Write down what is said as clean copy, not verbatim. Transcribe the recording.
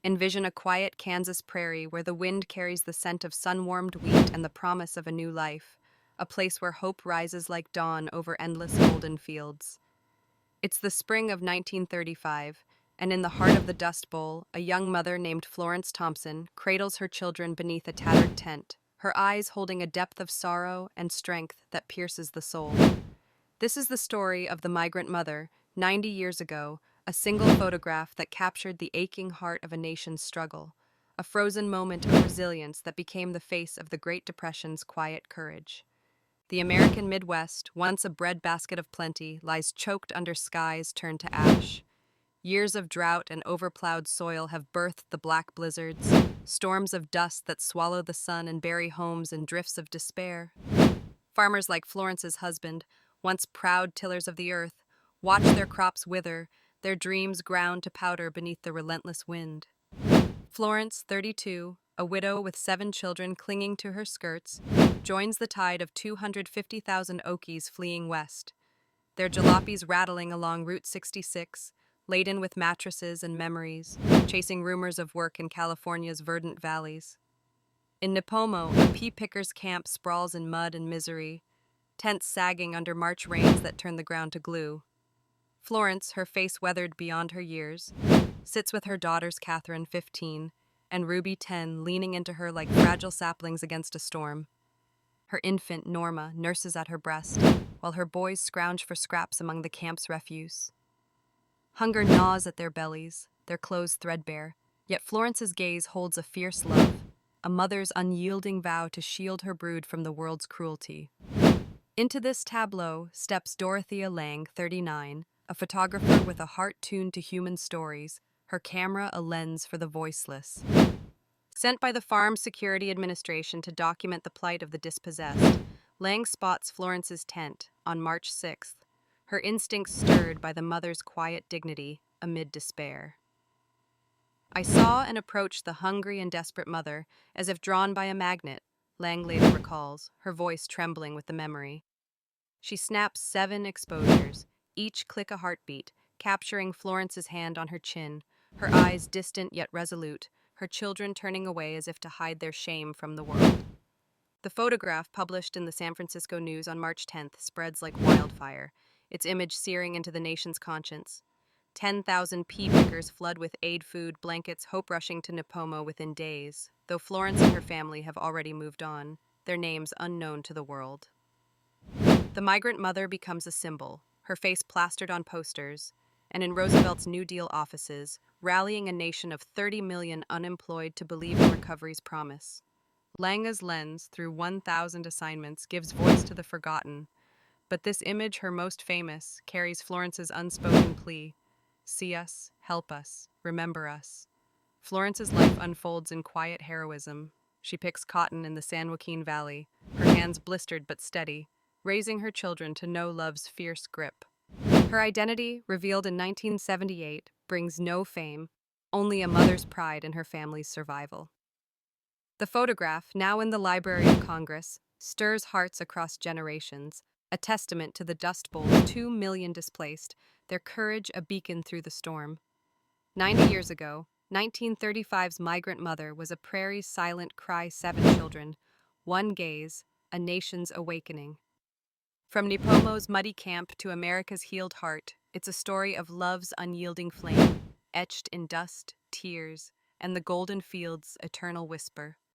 Envision a quiet Kansas prairie where the wind carries the scent of sun-warmed wheat and the promise of a new life, a place where hope rises like dawn over endless golden fields. It's the spring of 1935, and in the heart of the Dust Bowl, a young mother named Florence Thompson cradles her children beneath a tattered tent, her eyes holding a depth of sorrow and strength that pierces the soul. This is the story of the Migrant Mother, 90 years ago, a single photograph that captured the aching heart of a nation's struggle, a frozen moment of resilience that became the face of the Great Depression's quiet courage. The American Midwest, once a breadbasket of plenty, lies choked under skies turned to ash. Years of drought and overplowed soil have birthed the black blizzards, storms of dust that swallow the sun and bury homes in drifts of despair. Farmers like Florence's husband, once proud tillers of the earth, watch their crops wither, their dreams ground to powder beneath the relentless wind. Florence, 32, a widow with 7 children clinging to her skirts, joins the tide of 250,000 Okies fleeing west, their jalopies rattling along Route 66, laden with mattresses and memories, chasing rumors of work in California's verdant valleys. In Nipomo, a pea picker's camp sprawls in mud and misery, tents sagging under March rains that turn the ground to glue. Florence, her face weathered beyond her years, sits with her daughters Catherine, 15, and Ruby, 10, leaning into her like fragile saplings against a storm. Her infant, Norma, nurses at her breast, while her boys scrounge for scraps among the camp's refuse. Hunger gnaws at their bellies, their clothes threadbare, yet Florence's gaze holds a fierce love, a mother's unyielding vow to shield her brood from the world's cruelty. Into this tableau steps Dorothea Lange, 39, a photographer with a heart tuned to human stories, her camera a lens for the voiceless. Sent by the Farm Security Administration to document the plight of the dispossessed, Lange spots Florence's tent on March 6th, her instincts stirred by the mother's quiet dignity amid despair. I saw and approached the hungry and desperate mother as if drawn by a magnet, Lange later recalls, her voice trembling with the memory. She snaps 7 exposures, each click a heartbeat, capturing Florence's hand on her chin, her eyes distant yet resolute, her children turning away as if to hide their shame from the world. The photograph, published in the San Francisco News on March 10th, spreads like wildfire, its image searing into the nation's conscience. 10,000 pea pickers flood with aid food, blankets, hope rushing to Nipomo within days, though Florence and her family have already moved on, their names unknown to the world. The Migrant Mother becomes a symbol, her face plastered on posters, and in Roosevelt's New Deal offices, rallying a nation of 30 million unemployed to believe in recovery's promise. Lange's lens, through 1,000 assignments, gives voice to the forgotten, but this image, her most famous, carries Florence's unspoken plea: see us, help us, remember us. Florence's life unfolds in quiet heroism. She picks cotton in the San Joaquin Valley, her hands blistered but steady, raising her children to know love's fierce grip. Her identity, revealed in 1978, brings no fame, only a mother's pride in her family's survival. The photograph, now in the Library of Congress, stirs hearts across generations, a testament to the Dust Bowl's 2 million displaced, their courage a beacon through the storm. 90 years ago, 1935's Migrant Mother was a prairie's silent cry, 7 children, one gaze, a nation's awakening. From Nipomo's muddy camp to America's healed heart, it's a story of love's unyielding flame, etched in dust, tears, and the golden field's eternal whisper.